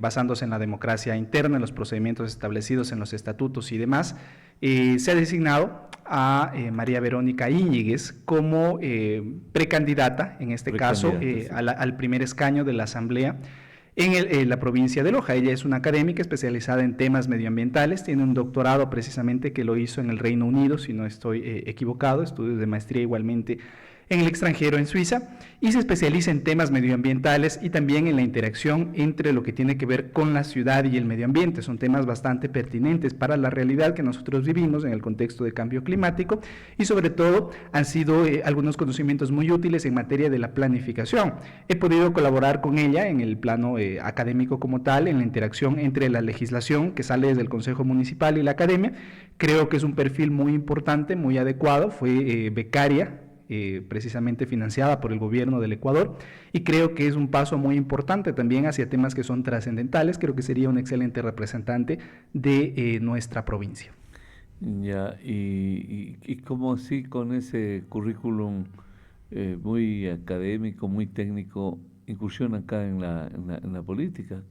basándose en la democracia interna, en los procedimientos establecidos en los estatutos y demás, se ha designado a María Verónica Íñiguez como precandidata, en este caso, Sí. al primer escaño de la Asamblea en la provincia de Loja. Ella es una académica especializada en temas medioambientales, tiene un doctorado precisamente que lo hizo en el Reino Unido, si no estoy equivocado, estudios de maestría igualmente en el extranjero, en Suiza, y se especializa en temas medioambientales y también en la interacción entre lo que tiene que ver con la ciudad y el medio ambiente. Son temas bastante pertinentes para la realidad que nosotros vivimos en el contexto de cambio climático, y sobre todo han sido algunos conocimientos muy útiles en materia de la planificación. He podido colaborar con ella en el plano académico como tal, en la interacción entre la legislación que sale desde el Consejo Municipal y la academia. Creo que es un perfil muy importante, muy adecuado. Fue becaria precisamente financiada por el gobierno del Ecuador, y creo que es un paso muy importante también hacia temas que son trascendentales. Creo que sería un excelente representante de nuestra provincia. Ya, y cómo así con ese currículum muy académico, muy técnico, incursión acá en la política?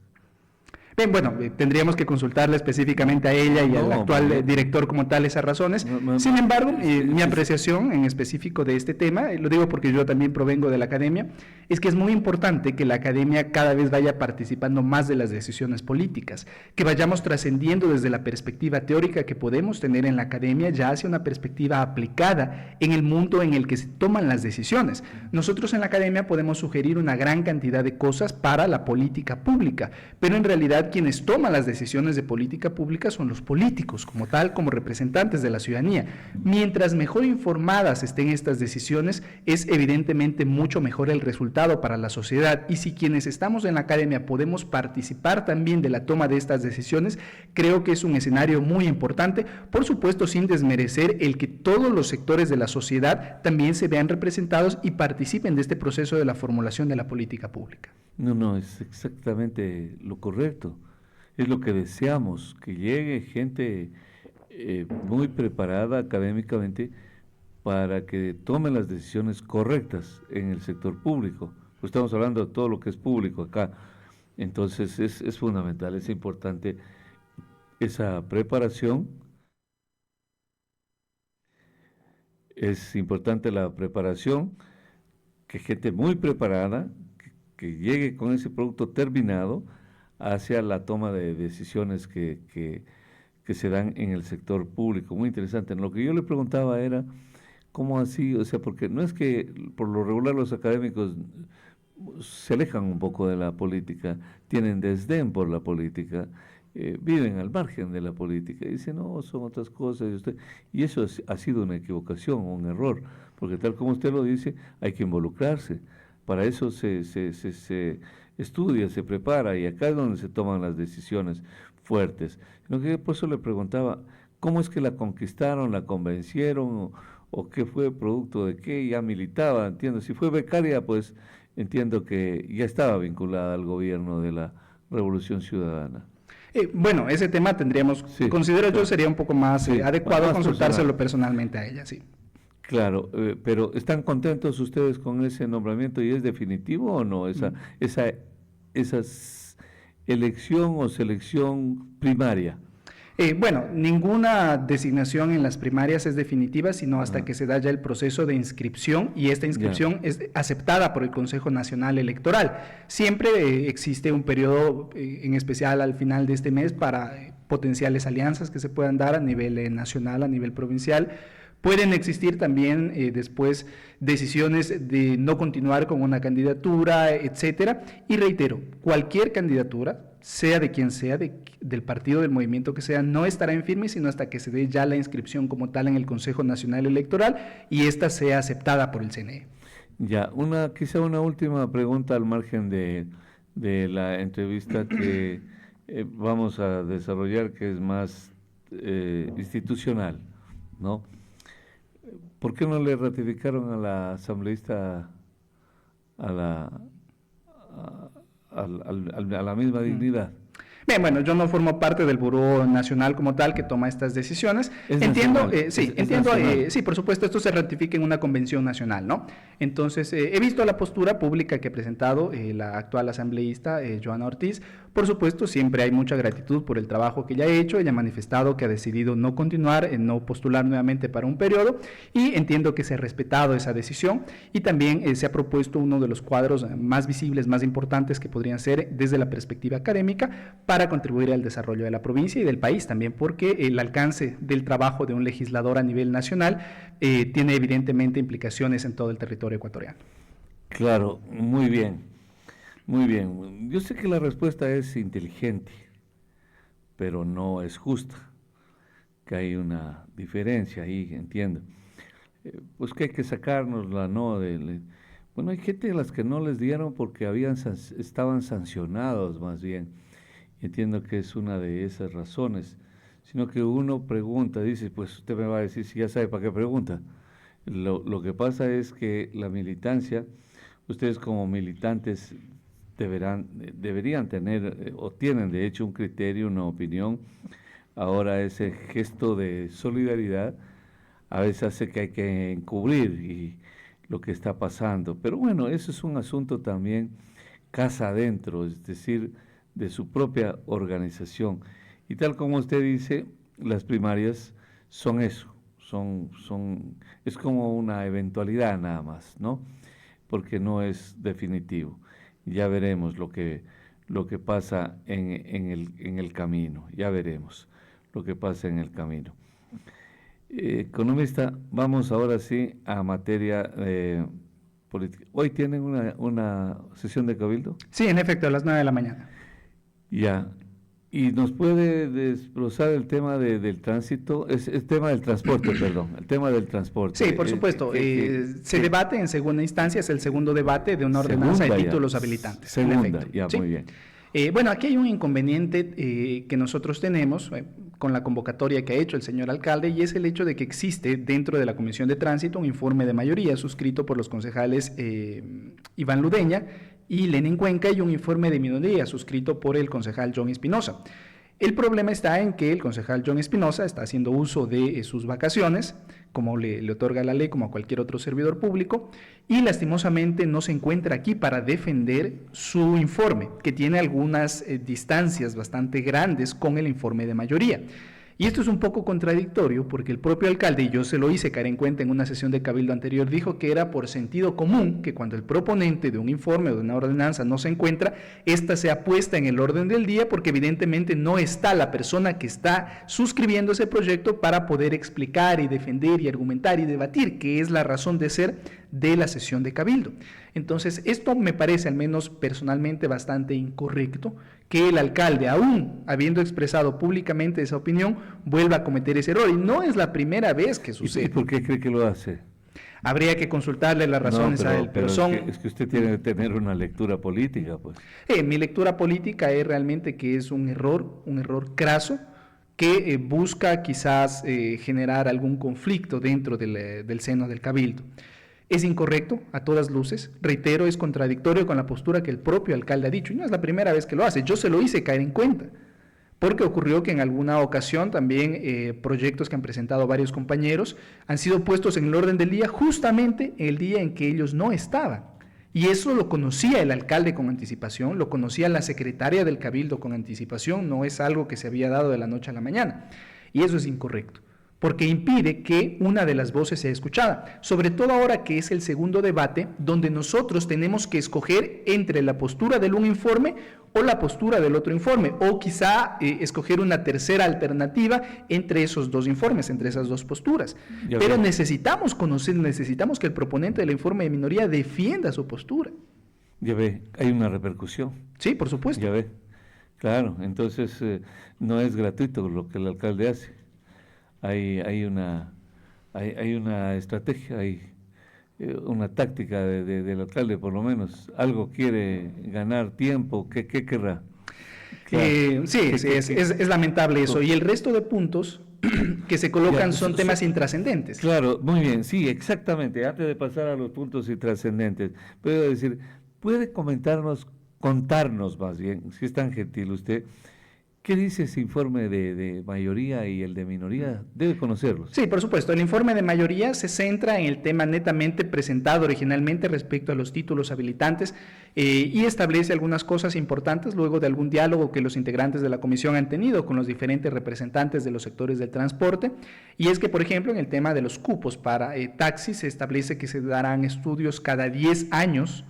Bien, bueno, tendríamos que consultarle específicamente a ella y al actual director como tal esas razones. Sin embargo, mi apreciación en específico de este tema, lo digo porque yo también provengo de la academia, es que es muy importante que la academia cada vez vaya participando más de las decisiones políticas, que vayamos trascendiendo desde la perspectiva teórica que podemos tener en la academia ya hacia una perspectiva aplicada en el mundo en el que se toman las decisiones. Nosotros en la academia podemos sugerir una gran cantidad de cosas para la política pública, pero en realidad quienes toman las decisiones de política pública son los políticos, como tal, como representantes de la ciudadanía. Mientras mejor informadas estén estas decisiones, es evidentemente mucho mejor el resultado para la sociedad. Y si quienes estamos en la academia podemos participar también de la toma de estas decisiones, creo que es un escenario muy importante, por supuesto sin desmerecer el que todos los sectores de la sociedad también se vean representados y participen de este proceso de la formulación de la política pública. No, es exactamente lo correcto. Es lo que deseamos, que llegue gente muy preparada académicamente para que tome las decisiones correctas en el sector público. Pues estamos hablando de todo lo que es público acá. Entonces es fundamental, es importante esa preparación. Es importante la preparación, que gente muy preparada, que llegue con ese producto terminado hacia la toma de decisiones que se dan en el sector público. Muy interesante. Lo que yo le preguntaba era, ¿cómo así? O sea, porque no es que por lo regular los académicos se alejan un poco de la política, tienen desdén por la política, viven al margen de la política, y dicen, no, son otras cosas, y eso ha sido una equivocación, un error, porque tal como usted lo dice, hay que involucrarse. Para eso se estudia, se prepara, y acá es donde se toman las decisiones fuertes. Lo que por eso le preguntaba, ¿cómo es que la conquistaron, la convencieron, o qué fue producto de qué? Ya militaba, entiendo. Si fue becaria, pues entiendo que ya estaba vinculada al gobierno de la Revolución Ciudadana. Bueno, ese tema tendríamos, Sí, considero yo, sería un poco más adecuado más consultárselo personal. personalmente a ella, sí. Claro, pero ¿están contentos ustedes con ese nombramiento y es definitivo o no? Esa elección o selección primaria. Bueno, ninguna designación en las primarias es definitiva, sino hasta Ajá. que se da ya el proceso de inscripción, y esta inscripción es aceptada por el Consejo Nacional Electoral. Siempre existe un periodo, en especial al final de este mes, para potenciales alianzas que se puedan dar a nivel nacional, a nivel provincial. Pueden existir también después decisiones de no continuar con una candidatura, etcétera. Y reitero, cualquier candidatura, sea de quien sea, del partido, del movimiento que sea, no estará en firme sino hasta que se dé ya la inscripción como tal en el Consejo Nacional Electoral y esta sea aceptada por el CNE. Ya, quizá una última pregunta al margen de la entrevista que vamos a desarrollar, que es más institucional, ¿no? ¿Por qué no le ratificaron a la asambleísta a la misma dignidad? Bien, bueno, yo no formo parte del Buró Nacional como tal que toma estas decisiones. Entiendo, sí, por supuesto, esto se ratifica en una convención nacional, ¿no? Entonces, he visto la postura pública que ha presentado la actual asambleísta, Joana Ortiz. Por supuesto, siempre hay mucha gratitud por el trabajo que ella ha hecho. Ella ha manifestado que ha decidido no continuar, no postular nuevamente para un periodo, y entiendo que se ha respetado esa decisión, y también se ha propuesto uno de los cuadros más visibles, más importantes que podrían ser desde la perspectiva académica para contribuir al desarrollo de la provincia y del país también, porque el alcance del trabajo de un legislador a nivel nacional tiene evidentemente implicaciones en todo el territorio ecuatoriano. Claro, muy bien, muy bien. Yo sé que la respuesta es inteligente, pero no es justa, que hay una diferencia ahí, entiendo. Pues que hay que sacárnosla, ¿no? Bueno, hay gente a las que no les dieron porque estaban sancionados más bien. Entiendo que es una de esas razones, sino que uno pregunta, dice, pues usted me va a decir si ya sabe para qué pregunta. Lo que pasa es que la militancia, ustedes como militantes deberían tener, o tienen de hecho un criterio, una opinión. Ahora ese gesto de solidaridad a veces hace que hay que encubrir lo que está pasando. Pero bueno, eso es un asunto también casa adentro, es decir, de su propia organización. Y tal como usted dice, las primarias son eso, es como una eventualidad nada más, ¿no? Porque no es definitivo. Ya veremos lo que pasa en el camino, ya veremos lo que pasa en el camino. Economista, vamos ahora sí a materia política. ¿Hoy tienen una sesión de cabildo? Sí, en efecto, a las 9 de la mañana. Ya. ¿Y nos puede desglosar el tema del tránsito? El tema del transporte, perdón, el tema del transporte. Sí, por supuesto. Se debate en segunda instancia, es el segundo debate de una ordenanza de títulos habilitantes. Segunda, ya, ¿sí? Muy bien. Bueno, aquí hay un inconveniente que nosotros tenemos con la convocatoria que ha hecho el señor alcalde, y es el hecho de que existe dentro de la Comisión de Tránsito un informe de mayoría suscrito por los concejales Iván Ludeña y Lenin Cuenca, y un informe de minoría suscrito por el concejal John Espinosa. El problema está en que el concejal John Espinosa está haciendo uso de sus vacaciones, como le otorga la ley, como a cualquier otro servidor público, y lastimosamente no se encuentra aquí para defender su informe, que tiene algunas distancias bastante grandes con el informe de mayoría. Y esto es un poco contradictorio porque el propio alcalde, y yo se lo hice caer en cuenta en una sesión de cabildo anterior, dijo que era por sentido común que cuando el proponente de un informe o de una ordenanza no se encuentra, ésta sea puesta en el orden del día, porque evidentemente no está la persona que está suscribiendo ese proyecto para poder explicar y defender y argumentar y debatir, que es la razón de ser de la sesión de cabildo. Entonces, esto me parece, al menos personalmente, bastante incorrecto, que el alcalde, aún habiendo expresado públicamente esa opinión, vuelva a cometer ese error. Y no es la primera vez que sucede. ¿Y por qué cree que lo hace? Habría que consultarle las razones a él, pero son... Es que usted tiene que tener una lectura política, pues. Mi lectura política es realmente que es un error craso, que busca quizás generar algún conflicto dentro del seno del cabildo. Es incorrecto a todas luces, reitero, es contradictorio con la postura que el propio alcalde ha dicho, y no es la primera vez que lo hace. Yo se lo hice caer en cuenta, porque ocurrió que en alguna ocasión también proyectos que han presentado varios compañeros han sido puestos en el orden del día justamente el día en que ellos no estaban. Y eso lo conocía el alcalde con anticipación, lo conocía la secretaria del cabildo con anticipación, no es algo que se había dado de la noche a la mañana. Y eso es incorrecto, porque impide que una de las voces sea escuchada, sobre todo ahora que es el segundo debate, donde nosotros tenemos que escoger entre la postura del un informe o la postura del otro informe, o quizá escoger una tercera alternativa entre esos dos informes, entre esas dos posturas. Pero necesitamos conocer, necesitamos que el proponente del informe de minoría defienda su postura. Ya ve, hay una repercusión. Sí, por supuesto. Ya ve, claro, entonces no es gratuito lo que el alcalde hace. Hay una estrategia, hay una táctica del alcalde, por lo menos. Algo quiere ganar tiempo, ¿qué querrá? Claro. Sí, es lamentable eso. Y el resto de puntos que se colocan son temas intrascendentes. Claro, muy bien, sí, exactamente. Antes de pasar a los puntos intrascendentes, puedo decir, ¿puede contarnos más bien, si es tan gentil usted, ¿Qué dice ese informe de mayoría y el de minoría? Debe conocerlos. Sí, por supuesto. El informe de mayoría se centra en el tema netamente presentado originalmente respecto a los títulos habilitantes y establece algunas cosas importantes luego de algún diálogo que los integrantes de la comisión han tenido con los diferentes representantes de los sectores del transporte. Y es que, por ejemplo, en el tema de los cupos para taxis se establece que se darán estudios cada 10 años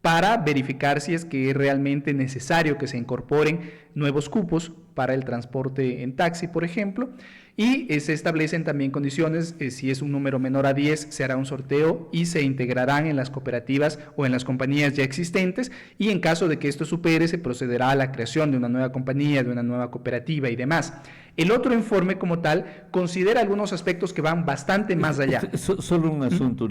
para verificar si es que es realmente necesario que se incorporen nuevos cupos para el transporte en taxi, por ejemplo, y se establecen también condiciones, si es un número menor a 10, se hará un sorteo y se integrarán en las cooperativas o en las compañías ya existentes, y en caso de que esto supere, se procederá a la creación de una nueva compañía, de una nueva cooperativa y demás. El otro informe como tal considera algunos aspectos que van bastante más allá. Solo un asunto,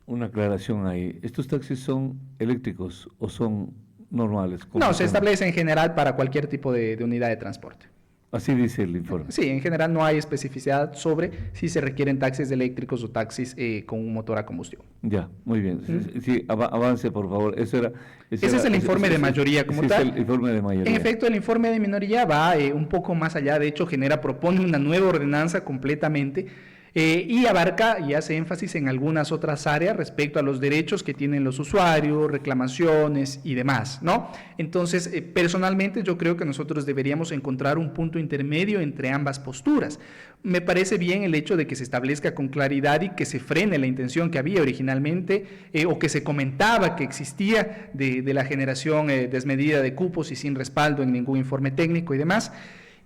una aclaración ahí. ¿Estos taxis son eléctricos o son normales? No, se establece en general para cualquier tipo de unidad de transporte. Así dice el informe. Sí, en general no hay especificidad sobre si se requieren taxis eléctricos o taxis con un motor a combustión. Ya, muy bien. Sí, avance, por favor. Ese es el informe de mayoría como tal. Es el informe de mayoría. En efecto, el informe de minoría va un poco más allá. De hecho, propone una nueva ordenanza completamente y abarca y hace énfasis en algunas otras áreas respecto a los derechos que tienen los usuarios, reclamaciones y demás, ¿no? Entonces, personalmente yo creo que nosotros deberíamos encontrar un punto intermedio entre ambas posturas. Me parece bien el hecho de que se establezca con claridad y que se frene la intención que había originalmente o que se comentaba que existía de la generación desmedida de cupos y sin respaldo en ningún informe técnico y demás.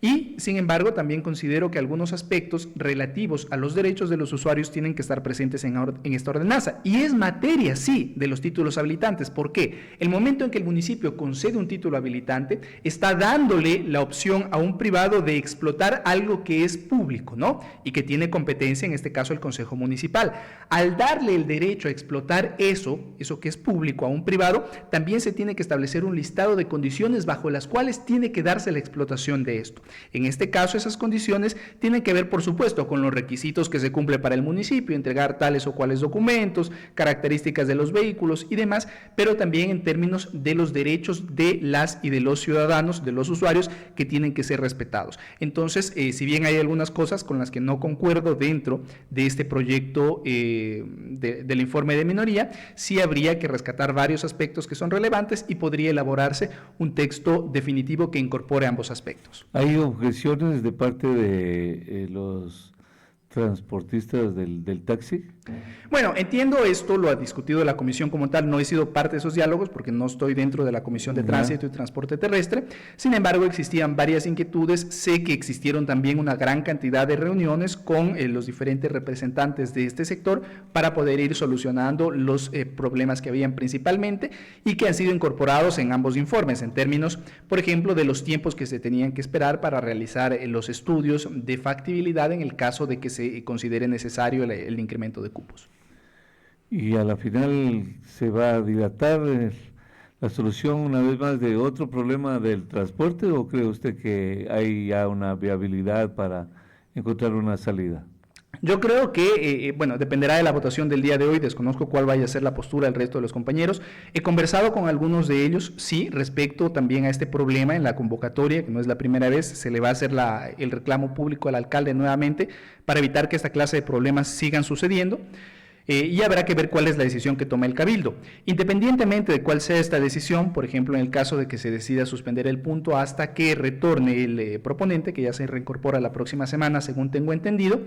Y, sin embargo, también considero que algunos aspectos relativos a los derechos de los usuarios tienen que estar presentes en esta ordenanza. Y es materia, sí, de los títulos habilitantes. ¿Por qué? El momento en que el municipio concede un título habilitante, está dándole la opción a un privado de explotar algo que es público, ¿no? Y que tiene competencia, en este caso, el Consejo Municipal. Al darle el derecho a explotar eso que es público a un privado, también se tiene que establecer un listado de condiciones bajo las cuales tiene que darse la explotación de esto. En este caso, esas condiciones tienen que ver, por supuesto, con los requisitos que se cumple para el municipio, entregar tales o cuales documentos, características de los vehículos y demás, pero también en términos de los derechos de las y de los ciudadanos, de los usuarios, que tienen que ser respetados. Entonces, si bien hay algunas cosas con las que no concuerdo dentro de este proyecto del informe de minoría, sí habría que rescatar varios aspectos que son relevantes y podría elaborarse un texto definitivo que incorpore ambos aspectos. ¿Hay objeciones de parte de los transportistas del taxi? Bueno, entiendo esto, lo ha discutido la comisión como tal, no he sido parte de esos diálogos porque no estoy dentro de la Comisión de Tránsito y Transporte Terrestre, sin embargo existían varias inquietudes, sé que existieron también una gran cantidad de reuniones con los diferentes representantes de este sector para poder ir solucionando los problemas que habían principalmente y que han sido incorporados en ambos informes, en términos, por ejemplo, de los tiempos que se tenían que esperar para realizar los estudios de factibilidad en el caso de que se considere necesario el incremento de cupos. Y a la final se va a dilatar la solución una vez más de otro problema del transporte, ¿o cree usted que hay ya una viabilidad para encontrar una salida? Yo creo que, dependerá de la votación del día de hoy, desconozco cuál vaya a ser la postura del resto de los compañeros. He conversado con algunos de ellos, sí, respecto también a este problema en la convocatoria, que no es la primera vez, se le va a hacer el reclamo público al alcalde nuevamente para evitar que esta clase de problemas sigan sucediendo. Y habrá que ver cuál es la decisión que tome el Cabildo. Independientemente de cuál sea esta decisión, por ejemplo, en el caso de que se decida suspender el punto hasta que retorne el proponente, que ya se reincorpora la próxima semana, según tengo entendido,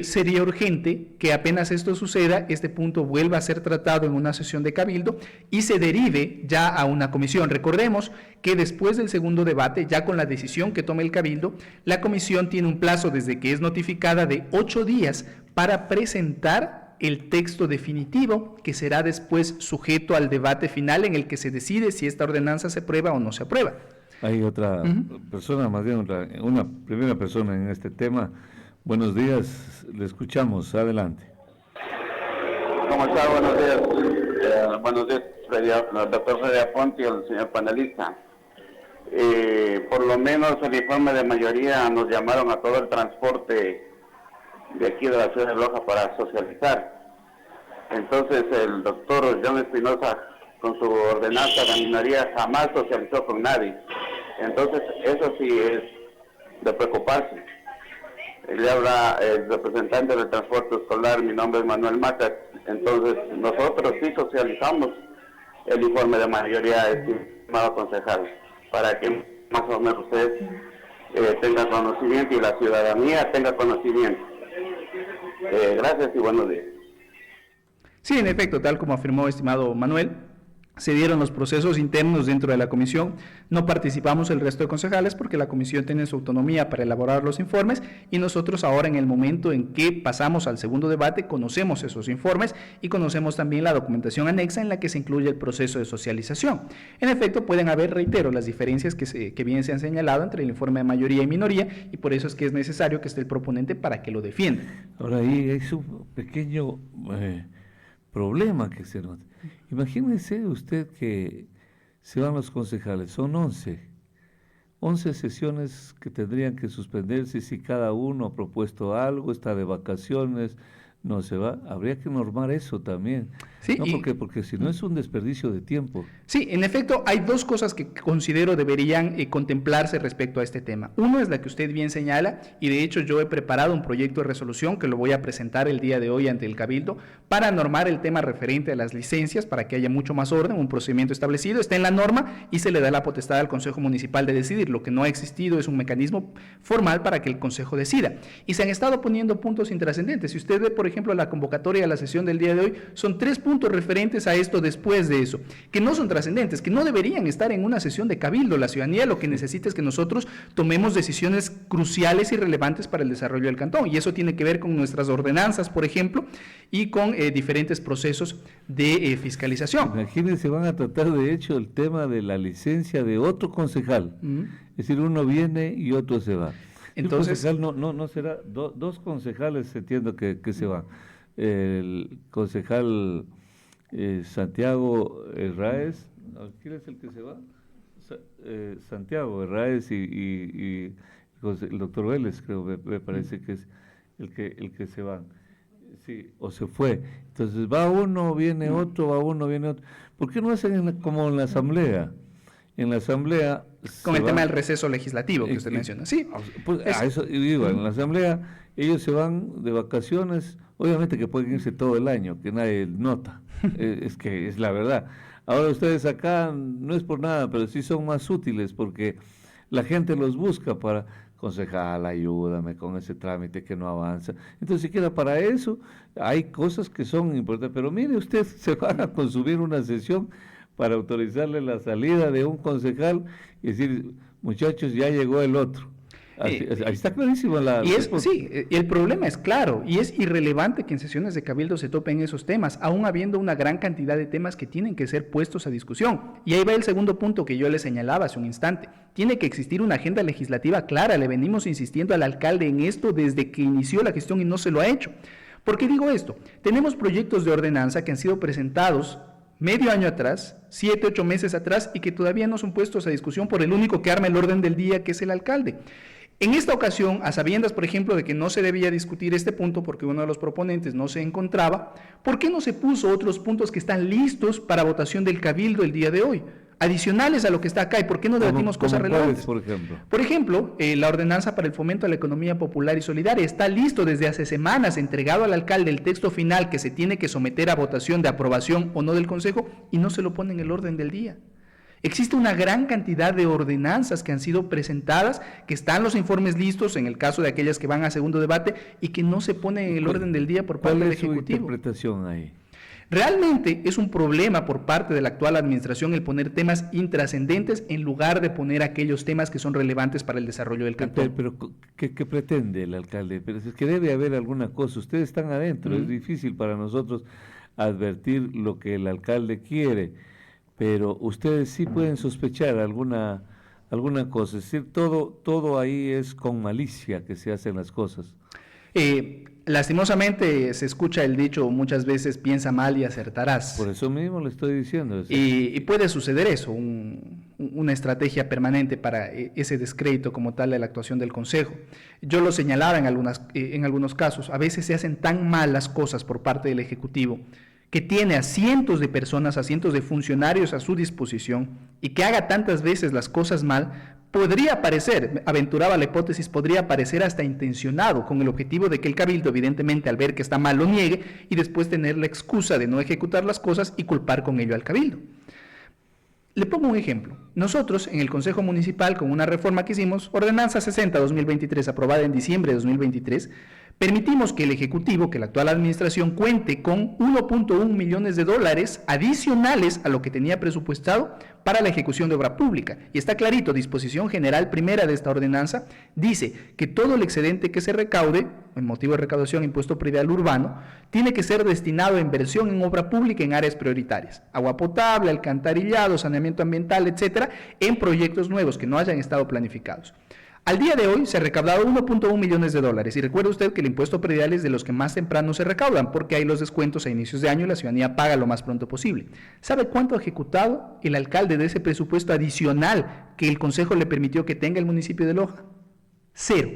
sería urgente que apenas esto suceda, este punto vuelva a ser tratado en una sesión de Cabildo y se derive ya a una comisión. Recordemos que después del segundo debate, ya con la decisión que tome el Cabildo, la comisión tiene un plazo desde que es notificada de 8 días para presentar el texto definitivo, que será después sujeto al debate final en el que se decide si esta ordenanza se aprueba o no se aprueba. Hay otra persona, más bien una primera persona en este tema. Buenos días, le escuchamos, adelante. ¿Cómo está? Buenos días. Buenos días, doctor Freddy Aponte y el señor panelista. Por lo menos el informe de mayoría nos llamaron a todo el transporte de aquí de la ciudad de Loja para socializar. Entonces el doctor John Espinosa, con su ordenanza de minoría, jamás socializó con nadie. Entonces, eso sí es de preocuparse. Le habla el representante del transporte escolar, mi nombre es Manuel Matas. Entonces, nosotros sí socializamos el informe de mayoría, estimado concejal, para que más o menos usted tenga conocimiento y la ciudadanía tenga conocimiento. Gracias y buenos días. Sí, en efecto, tal como afirmó estimado Manuel, se dieron los procesos internos dentro de la comisión, no participamos el resto de concejales porque la comisión tiene su autonomía para elaborar los informes y nosotros ahora en el momento en que pasamos al segundo debate conocemos esos informes y conocemos también la documentación anexa en la que se incluye el proceso de socialización. En efecto, pueden haber, reitero, las diferencias que bien se han señalado entre el informe de mayoría y minoría y por eso es que es necesario que esté el proponente para que lo defienda. Ahora ahí es un pequeño problema que se nota. Imagínese usted que se van los concejales, son 11 sesiones que tendrían que suspenderse si cada uno ha propuesto algo, está de vacaciones, no se va, habría que normar eso también. Sí, no, porque si no es un desperdicio de tiempo. Sí, en efecto, hay dos cosas que considero deberían contemplarse respecto a este tema. Uno es la que usted bien señala, y de hecho yo he preparado un proyecto de resolución que lo voy a presentar el día de hoy ante el Cabildo para normar el tema referente a las licencias, para que haya mucho más orden, un procedimiento establecido, está en la norma y se le da la potestad al Consejo Municipal de decidir. Lo que no ha existido es un mecanismo formal para que el Consejo decida. Y se han estado poniendo puntos intrascendentes. Si usted ve, por ejemplo, la convocatoria a la sesión del día de hoy, son 3 puntos referentes a esto después de eso, que no son trascendentes, que no deberían estar en una sesión de Cabildo. La ciudadanía lo que necesita es que nosotros tomemos decisiones cruciales y relevantes para el desarrollo del cantón, y eso tiene que ver con nuestras ordenanzas, por ejemplo, y con diferentes procesos de fiscalización. Imagínense, van a tratar de hecho el tema de la licencia de otro concejal, es decir, uno viene y otro se va. Entonces, el concejal no será, dos concejales entiendo que se van, el concejal Santiago Herráez, ¿quién es el que se va? Santiago Herráez y el doctor Vélez, creo, me parece que es el que se van. Sí, o se fue. Entonces va uno, viene otro, va uno, viene otro. ¿Por qué no hacen como en la asamblea? En la asamblea... Con el tema del receso legislativo que usted menciona. Sí. Pues, a eso digo, en la asamblea ellos se van de vacaciones, obviamente que pueden irse todo el año, que nadie nota, es que es la verdad. Ahora ustedes acá, no es por nada, pero sí son más útiles porque la gente los busca para, concejal, ayúdame con ese trámite que no avanza. Entonces, siquiera para eso hay cosas que son importantes, pero mire, usted se va a consumir una sesión para autorizarle la salida de un concejal y decir, muchachos, ya llegó el otro. Ahí está clarísimo la... Sí, el problema es claro, y es irrelevante que en sesiones de Cabildo se topen esos temas, aún habiendo una gran cantidad de temas que tienen que ser puestos a discusión. Y ahí va el segundo punto que yo le señalaba hace un instante. Tiene que existir una agenda legislativa clara, le venimos insistiendo al alcalde en esto desde que inició la gestión y no se lo ha hecho. ¿Por qué digo esto? Tenemos proyectos de ordenanza que han sido presentados medio año atrás, 7, 8 meses atrás, y que todavía no son puestos a discusión por el único que arma el orden del día, que es el alcalde. En esta ocasión, a sabiendas, por ejemplo, de que no se debía discutir este punto porque uno de los proponentes no se encontraba, ¿por qué no se puso otros puntos que están listos para votación del Cabildo el día de hoy? Adicionales a lo que está acá, ¿y por qué no debatimos cosas relevantes? Por ejemplo, la ordenanza para el fomento a la economía popular y solidaria está listo desde hace semanas, entregado al alcalde el texto final que se tiene que someter a votación de aprobación o no del Consejo y no se lo pone en el orden del día. Existe una gran cantidad de ordenanzas que han sido presentadas, que están los informes listos en el caso de aquellas que van a segundo debate y que no se ponen en el orden del día por parte del Ejecutivo. ¿Cuál es su interpretación ahí? Realmente es un problema por parte de la actual administración el poner temas intrascendentes en lugar de poner aquellos temas que son relevantes para el desarrollo del cantón. Pero ¿qué pretende el alcalde? Pero es que debe haber alguna cosa. Ustedes están adentro, es difícil para nosotros advertir lo que el alcalde quiere, pero ustedes sí pueden sospechar alguna cosa. Es decir, todo ahí es con malicia que se hacen las cosas. Lastimosamente se escucha el dicho muchas veces, piensa mal y acertarás. Por eso mismo le estoy diciendo. Y puede suceder eso, una estrategia permanente para ese descrédito como tal de la actuación del Consejo. Yo lo señalaba en algunos casos, a veces se hacen tan mal las cosas por parte del Ejecutivo que tiene a cientos de personas, a cientos de funcionarios a su disposición y que haga tantas veces las cosas mal podría parecer, aventuraba la hipótesis, podría parecer hasta intencionado, con el objetivo de que el cabildo, evidentemente, al ver que está mal, lo niegue y después tener la excusa de no ejecutar las cosas y culpar con ello al cabildo. Le pongo un ejemplo. Nosotros, en el Consejo Municipal, con una reforma que hicimos, Ordenanza 60-2023, aprobada en diciembre de 2023, permitimos que el Ejecutivo, que la actual administración, cuente con 1.1 millones de dólares adicionales a lo que tenía presupuestado para la ejecución de obra pública. Y está clarito, disposición general primera de esta ordenanza, dice que todo el excedente que se recaude, en motivo de recaudación impuesto predial urbano, tiene que ser destinado a inversión en obra pública en áreas prioritarias, agua potable, alcantarillado, saneamiento ambiental, etcétera, en proyectos nuevos que no hayan estado planificados. Al día de hoy se ha recaudado 1.1 millones de dólares y recuerde usted que el impuesto predial es de los que más temprano se recaudan porque hay los descuentos a inicios de año y la ciudadanía paga lo más pronto posible. ¿Sabe cuánto ha ejecutado el alcalde de ese presupuesto adicional que el Consejo le permitió que tenga el municipio de Loja? 0,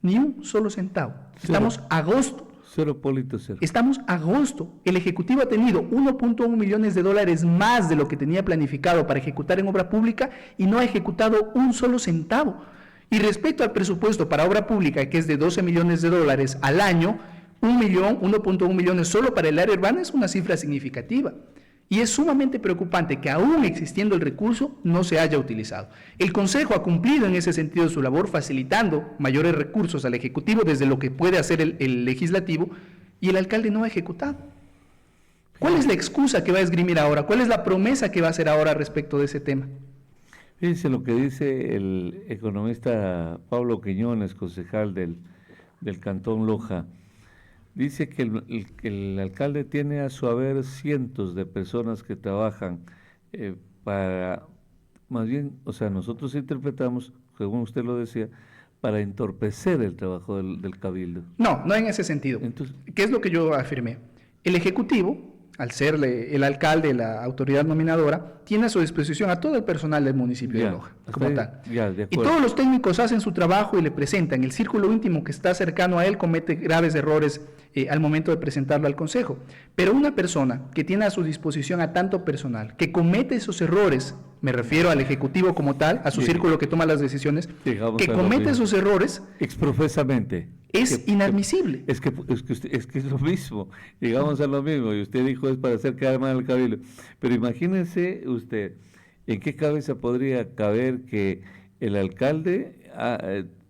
ni un solo centavo. Estamos a agosto. 0.0. Estamos a agosto. El Ejecutivo ha tenido 1.1 millones de dólares más de lo que tenía planificado para ejecutar en obra pública y no ha ejecutado un solo centavo. Y respecto al presupuesto para obra pública, que es de 12 millones de dólares al año, 1.1 millones solo para el área urbana es una cifra significativa. Y es sumamente preocupante que aún existiendo el recurso no se haya utilizado. El Consejo ha cumplido en ese sentido su labor facilitando mayores recursos al Ejecutivo desde lo que puede hacer el Legislativo y el alcalde no ha ejecutado. ¿Cuál es la excusa que va a esgrimir ahora? ¿Cuál es la promesa que va a hacer ahora respecto de ese tema? Fíjense lo que dice el economista Pablo Quiñones, concejal del Cantón Loja. Dice que el alcalde tiene a su haber cientos de personas que trabajan para, más bien, o sea, nosotros interpretamos, según usted lo decía, para entorpecer el trabajo del cabildo. No en ese sentido. Entonces, ¿qué es lo que yo afirmé? El Ejecutivo, al ser el alcalde, la autoridad nominadora, tiene a su disposición a todo el personal del municipio de Loja, como tal. Y todos los técnicos hacen su trabajo y le presentan. El círculo íntimo que está cercano a él comete graves errores al momento de presentarlo al Consejo. Pero una persona que tiene a su disposición a tanto personal, que comete esos errores, me refiero al Ejecutivo como tal, a su círculo que toma las decisiones, que comete esos errores exprofesamente. Es inadmisible. Es que es lo mismo, llegamos a lo mismo, y usted dijo es para hacer quedar mal al cabildo. Pero imagínense usted, ¿en qué cabeza podría caber que el alcalde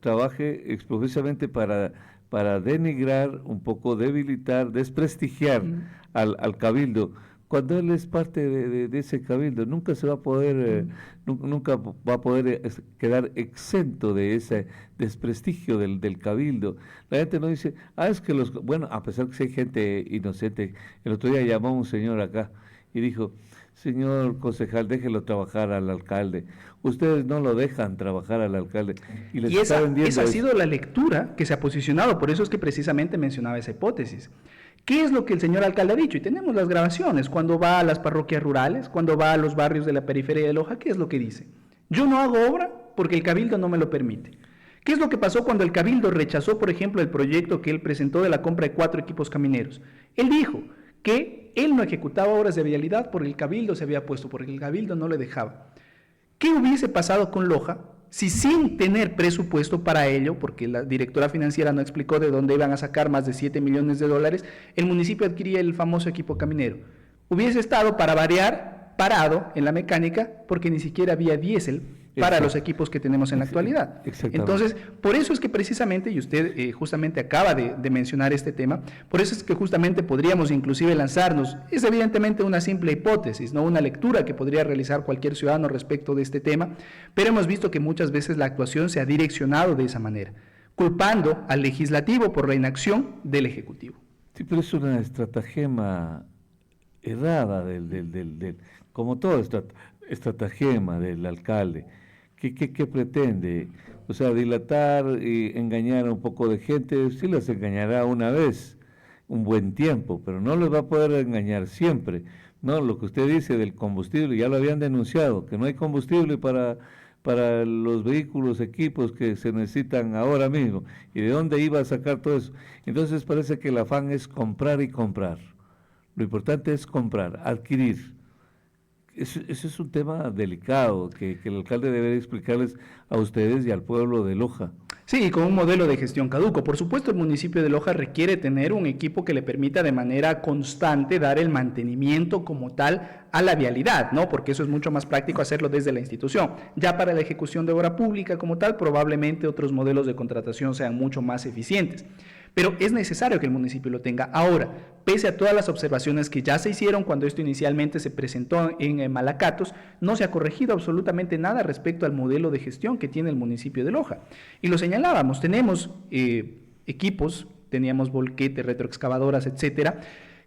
trabaje exprofesamente para denigrar, un poco debilitar, desprestigiar al cabildo? Cuando él es parte de ese cabildo, nunca se va a poder, nunca va a poder quedar exento de ese desprestigio del cabildo. La gente no dice, es que bueno, a pesar que hay gente inocente, el otro día llamó un señor acá y dijo, señor concejal, déjelo trabajar al alcalde. Ustedes no lo dejan trabajar al alcalde. Y esa ha sido la lectura que se ha posicionado, por eso es que precisamente mencionaba esa hipótesis. ¿Qué es lo que el señor alcalde ha dicho? Y tenemos las grabaciones, cuando va a las parroquias rurales, cuando va a los barrios de la periferia de Loja, ¿qué es lo que dice? Yo no hago obra porque el cabildo no me lo permite. ¿Qué es lo que pasó cuando el cabildo rechazó, por ejemplo, el proyecto que él presentó de la compra de 4 equipos camineros? Él dijo que él no ejecutaba obras de vialidad porque el cabildo se había puesto, porque el cabildo no le dejaba. ¿Qué hubiese pasado con Loja si sin tener presupuesto para ello, porque la directora financiera no explicó de dónde iban a sacar más de 7 millones de dólares, el municipio adquiría el famoso equipo caminero? Hubiese estado, para variar, parado en la mecánica porque ni siquiera había diésel para los equipos que tenemos en la actualidad. Entonces, por eso es que precisamente, y usted justamente acaba de mencionar este tema, por eso es que justamente podríamos inclusive lanzarnos, es evidentemente una simple hipótesis, no una lectura que podría realizar cualquier ciudadano respecto de este tema, pero hemos visto que muchas veces la actuación se ha direccionado de esa manera, culpando al legislativo por la inacción del ejecutivo. Sí, pero es una estratagema errada como todo estratagema del alcalde. ¿Qué pretende? O sea, dilatar y engañar a un poco de gente, sí las engañará una vez, un buen tiempo, pero no les va a poder engañar siempre. No, lo que usted dice del combustible, ya lo habían denunciado, que no hay combustible para los vehículos, equipos que se necesitan ahora mismo. ¿Y de dónde iba a sacar todo eso? Entonces parece que el afán es comprar y comprar. Lo importante es comprar, adquirir. Ese es un tema delicado que el alcalde debe explicarles a ustedes y al pueblo de Loja. Sí, con un modelo de gestión caduco. Por supuesto, el municipio de Loja requiere tener un equipo que le permita de manera constante dar el mantenimiento como tal a la vialidad, ¿no? Porque eso es mucho más práctico hacerlo desde la institución. Ya para la ejecución de obra pública como tal, probablemente otros modelos de contratación sean mucho más eficientes. Pero es necesario que el municipio lo tenga. Ahora, pese a todas las observaciones que ya se hicieron cuando esto inicialmente se presentó en Malacatos, no se ha corregido absolutamente nada respecto al modelo de gestión que tiene el municipio de Loja. Y lo señalábamos, tenemos equipos, teníamos volquetes, retroexcavadoras, etcétera,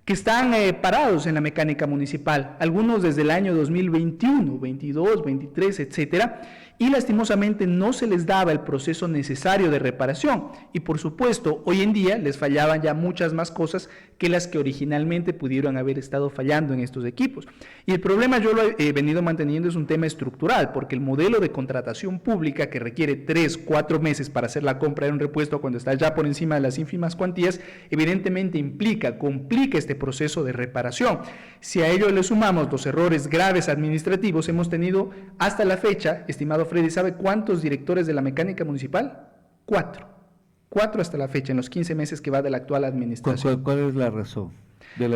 que están parados en la mecánica municipal, algunos desde el año 2021, 22, 23, etcétera, y lastimosamente no se les daba el proceso necesario de reparación y por supuesto hoy en día les fallaban ya muchas más cosas que las que originalmente pudieron haber estado fallando en estos equipos. Y el problema, yo lo he venido manteniendo, es un tema estructural, porque el modelo de contratación pública que requiere 3, 4 meses para hacer la compra de un repuesto cuando está ya por encima de las ínfimas cuantías, evidentemente complica este proceso de reparación. Si a ello le sumamos los errores graves administrativos, hemos tenido hasta la fecha, estimado Freddy, ¿sabe cuántos directores de la mecánica municipal? 4 hasta la fecha, en los 15 meses que va de la actual administración. ¿Cuál es la razón de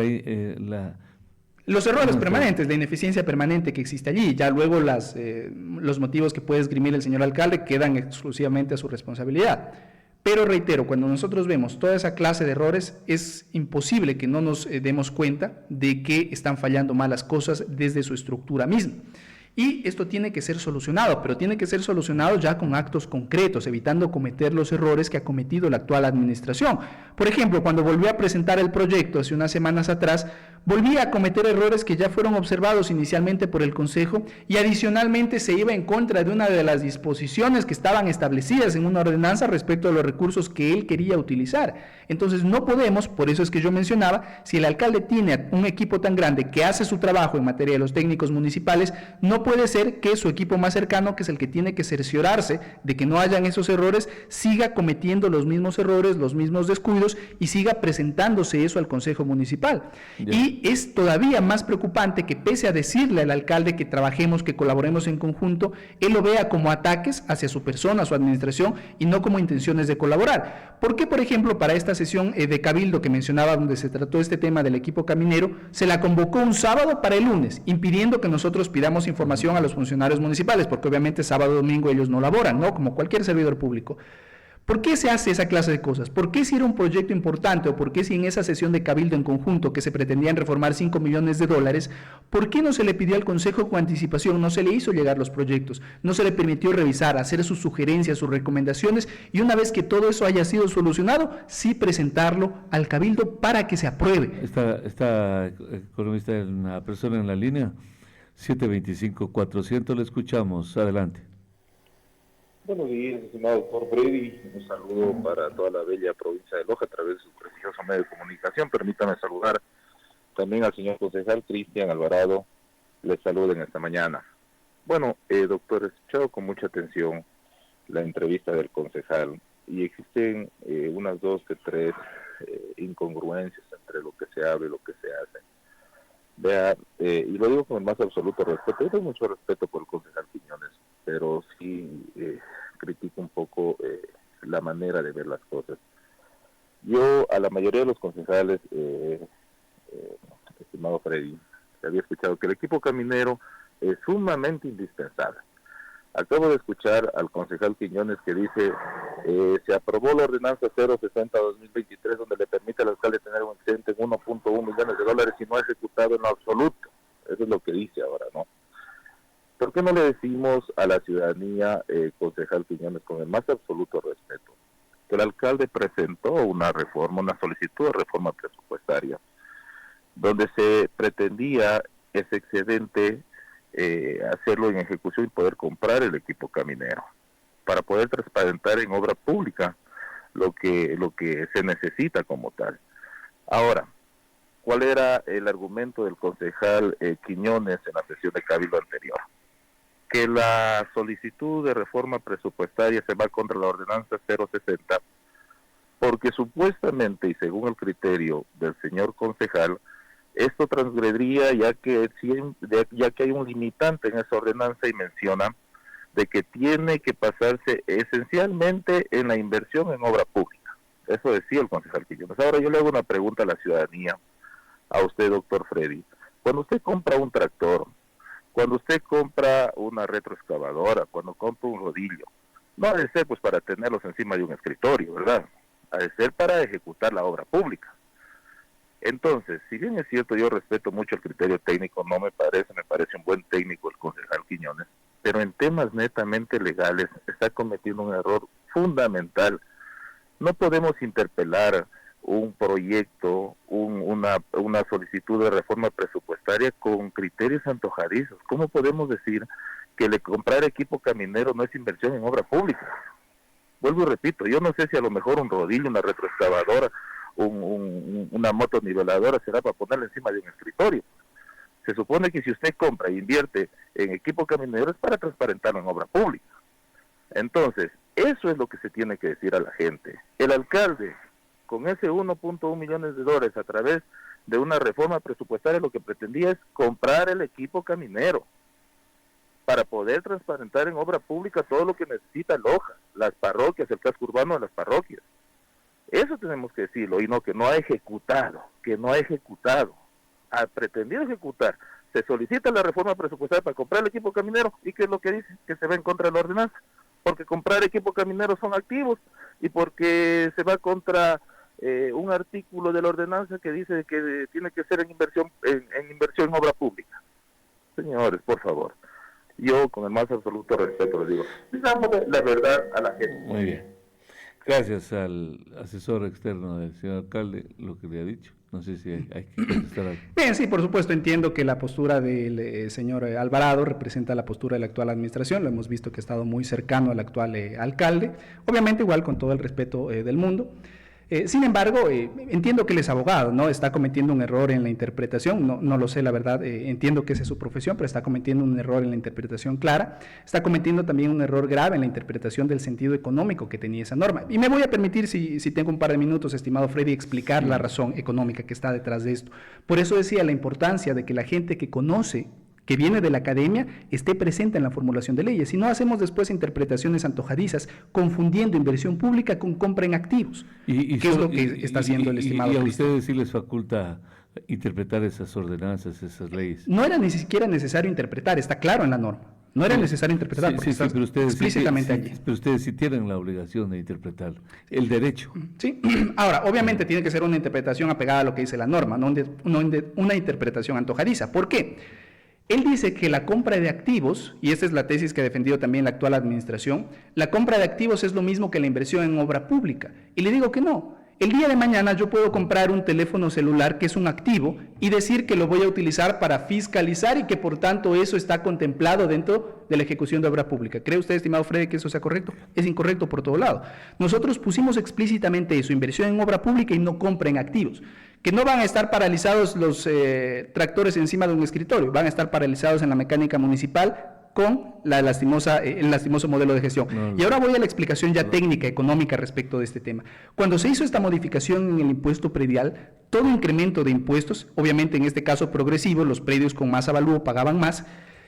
los errores permanentes, la ineficiencia permanente que existe allí? Ya luego los motivos que puede esgrimir el señor alcalde quedan exclusivamente a su responsabilidad. Pero reitero, cuando nosotros vemos toda esa clase de errores, es imposible que no nos demos cuenta de que están fallando malas cosas desde su estructura misma. Y esto tiene que ser solucionado, pero tiene que ser solucionado ya con actos concretos, evitando cometer los errores que ha cometido la actual administración. Por ejemplo, cuando volvió a presentar el proyecto hace unas semanas atrás, volvía a cometer errores que ya fueron observados inicialmente por el Consejo y adicionalmente se iba en contra de una de las disposiciones que estaban establecidas en una ordenanza respecto a los recursos que él quería utilizar. Entonces no podemos, por eso es que yo mencionaba, si el alcalde tiene un equipo tan grande que hace su trabajo en materia de los técnicos municipales, no puede ser que su equipo más cercano, que es el que tiene que cerciorarse de que no hayan esos errores, siga cometiendo los mismos errores, los mismos descuidos y siga presentándose eso al Consejo Municipal. Y es todavía más preocupante que pese a decirle al alcalde que trabajemos, que colaboremos en conjunto, él lo vea como ataques hacia su persona, su administración y no como intenciones de colaborar. ¿Por qué, por ejemplo, para esta sesión de Cabildo que mencionaba, donde se trató este tema del equipo caminero, se la convocó un sábado para el lunes, impidiendo que nosotros pidamos información a los funcionarios municipales, porque obviamente sábado y domingo ellos no laboran, ¿no? Como cualquier servidor público. ¿Por qué se hace esa clase de cosas? ¿Por qué si era un proyecto importante o por qué si en esa sesión de Cabildo en conjunto que se pretendían reformar $5 millones, por qué no se le pidió al Consejo con anticipación, no se le hizo llegar los proyectos, no se le permitió revisar, hacer sus sugerencias, sus recomendaciones y una vez que todo eso haya sido solucionado, sí presentarlo al Cabildo para que se apruebe? Está economista, una persona en la línea, 725-400, le escuchamos, adelante. Buenos días, estimado doctor Freddy. Un saludo para toda la bella provincia de Loja a través de su prestigioso medio de comunicación. Permítame saludar también al señor concejal Cristian Alvarado. Les saludo en esta mañana. Bueno, doctor, he escuchado con mucha atención la entrevista del concejal y existen unas 2 que 3 incongruencias entre lo que se habla y lo que se hace. Vea, y lo digo con el más absoluto respeto. Yo tengo mucho respeto por el concejal Quiñones, pero sí critico un poco la manera de ver las cosas. Yo a la mayoría de los concejales, estimado Freddy, había escuchado que el equipo caminero es sumamente indispensable. Acabo de escuchar al concejal Quiñones que dice, se aprobó la ordenanza 060-2023 donde le permite al alcalde tener un excedente en $1.1 millones y no ha ejecutado en lo absoluto. Eso es lo que dice ahora, ¿no? ¿Por qué no le decimos a la ciudadanía, concejal Quiñones, con el más absoluto respeto, que el alcalde presentó una solicitud de reforma presupuestaria, donde se pretendía ese excedente hacerlo en ejecución y poder comprar el equipo caminero, para poder transparentar en obra pública lo que se necesita como tal? Ahora, ¿cuál era el argumento del concejal Quiñones en la sesión de Cabildo anterior? Que la solicitud de reforma presupuestaria se va contra la ordenanza 060, porque supuestamente y según el criterio del señor concejal, Esto transgrediría ya que hay un limitante en esa ordenanza y menciona de que tiene que basarse esencialmente en la inversión en obra pública. Eso decía el concejal Quiñones. Ahora yo le hago una pregunta a la ciudadanía, a usted, doctor Freddy. Cuando usted compra un tractor, cuando usted compra una retroexcavadora, cuando compra un rodillo, no ha de ser pues para tenerlos encima de un escritorio, ¿verdad? Ha de ser para ejecutar la obra pública. Entonces, si bien es cierto, yo respeto mucho el criterio técnico, me parece un buen técnico el concejal Quiñones, pero en temas netamente legales está cometiendo un error fundamental. No podemos interpelar un proyecto, una solicitud de reforma presupuestaria con criterios antojadizos. ¿Cómo podemos decir que comprar equipo caminero no es inversión en obra pública? Vuelvo y repito, yo no sé si a lo mejor un rodillo, una retroexcavadora, una moto niveladora será para ponerla encima de un escritorio. Se supone que si usted compra e invierte en equipo caminero es para transparentarlo en obra pública. Entonces, eso es lo que se tiene que decir a la gente. El alcalde, con ese 1.1 millones de dólares a través de una reforma presupuestaria, lo que pretendía es comprar el equipo caminero para poder transparentar en obra pública todo lo que necesita Loja, las parroquias, el casco urbano de las parroquias. Eso tenemos que decirlo, y no que no ha ejecutado, ha pretendido ejecutar. Se solicita la reforma presupuestaria para comprar el equipo caminero, ¿y qué es lo que dice? Que se va en contra de la ordenanza, porque comprar equipo caminero son activos, y porque se va contra un artículo de la ordenanza que dice que tiene que ser en inversión en obra pública. Señores, por favor, yo con el más absoluto respeto les digo, digamos la verdad a la gente. Muy bien. Gracias al asesor externo del señor alcalde, lo que le ha dicho. No sé si hay que contestar algo. Bien, sí, por supuesto, entiendo que la postura del señor Alvarado representa la postura de la actual administración. Lo hemos visto que ha estado muy cercano al actual alcalde, obviamente igual con todo el respeto del mundo. Sin embargo, entiendo que él es abogado, ¿no? Está cometiendo un error en la interpretación, no lo sé, la verdad, entiendo que esa es su profesión, pero está cometiendo un error en la interpretación clara, está cometiendo también un error grave en la interpretación del sentido económico que tenía esa norma. Y me voy a permitir, si tengo un par de minutos, estimado Freddy, explicar la razón económica que está detrás de esto. Por eso decía la importancia de que la gente que conoce, que viene de la academia, esté presente en la formulación de leyes. Si no, hacemos después interpretaciones antojadizas, confundiendo inversión pública con compra en activos, que es lo que está haciendo el estimado Y a Cristian. ustedes sí les faculta interpretar esas ordenanzas, esas leyes. No era ni siquiera necesario interpretar, está claro en la norma. No era necesario interpretar, porque está pero ustedes explícitamente allí. Pero ustedes sí tienen la obligación de interpretar el derecho. Sí, ahora, obviamente tiene que ser una interpretación apegada a lo que dice la norma, no una interpretación antojadiza. ¿Por qué? Él dice que la compra de activos, y esta es la tesis que ha defendido también la actual administración, la compra de activos es lo mismo que la inversión en obra pública. Y le digo que no. El día de mañana yo puedo comprar un teléfono celular que es un activo y decir que lo voy a utilizar para fiscalizar y que por tanto eso está contemplado dentro de la ejecución de obra pública. ¿Cree usted, estimado Freddy, que eso sea correcto? Es incorrecto por todo lado. Nosotros pusimos explícitamente eso, inversión en obra pública y no compra en activos. Que no van a estar paralizados los tractores encima de un escritorio, van a estar paralizados en la mecánica municipal con el lastimoso modelo de gestión. Y ahora voy a la explicación ya técnica, económica respecto de este tema. Cuando se hizo esta modificación en el impuesto predial, todo incremento de impuestos, obviamente en este caso progresivo, los predios con más avalúo pagaban más,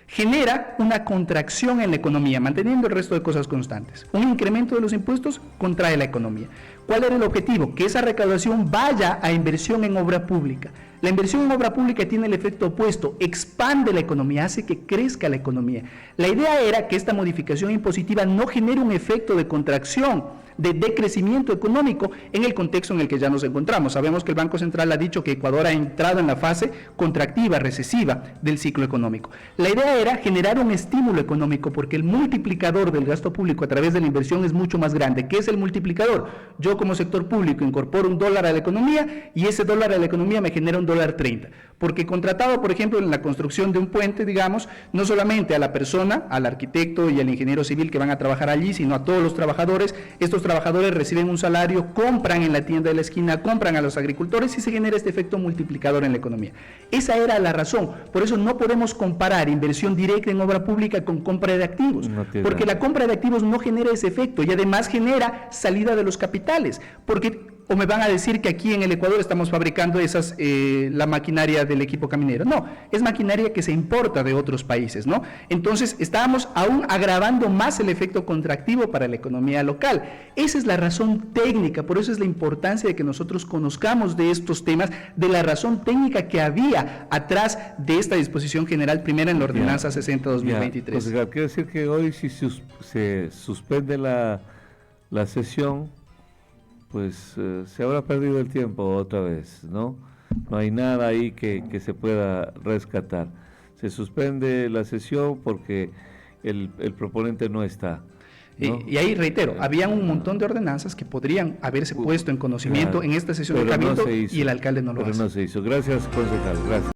genera una contracción en la economía, manteniendo el resto de cosas constantes. Un incremento de los impuestos contrae la economía. ¿Cuál era el objetivo? Que esa recaudación vaya a inversión en obra pública. La inversión en obra pública tiene el efecto opuesto, expande la economía, hace que crezca la economía. La idea era que esta modificación impositiva no genere un efecto de contracción, de decrecimiento económico en el contexto en el que ya nos encontramos. Sabemos que el Banco Central ha dicho que Ecuador ha entrado en la fase contractiva, recesiva del ciclo económico. La idea era generar un estímulo económico porque el multiplicador del gasto público a través de la inversión es mucho más grande. ¿Qué es el multiplicador? Yo como sector público incorporo $1 a la economía y ese $1 a la economía me genera $1.30. Porque contratado, por ejemplo, en la construcción de un puente, digamos, no solamente a la persona, al arquitecto y al ingeniero civil que van a trabajar allí, sino a todos los trabajadores. Estos trabajadores reciben un salario, compran en la tienda de la esquina, compran a los agricultores y se genera este efecto multiplicador en la economía. Esa era la razón. Por eso no podemos comparar inversión directa en obra pública con compra de activos, porque la compra de activos no genera ese efecto y además genera salida de los capitales, porque ¿O me van a decir que aquí en el Ecuador estamos fabricando la maquinaria del equipo caminero? No, es maquinaria que se importa de otros países, ¿no? Entonces, estábamos aún agravando más el efecto contractivo para la economía local. Esa es la razón técnica, por eso es la importancia de que nosotros conozcamos de estos temas, de la razón técnica que había atrás de esta disposición general primera en la ordenanza 60-2023. Concejal, quiere decir que hoy si se suspende la sesión, pues se habrá perdido el tiempo otra vez, ¿no? No hay nada ahí que se pueda rescatar. Se suspende la sesión porque el proponente no está, ¿no? Y ahí reitero, habían un montón de ordenanzas que podrían haberse puesto en conocimiento en esta sesión de Cabildo, y el alcalde no lo hace. No se hizo. Gracias, concejal. Gracias.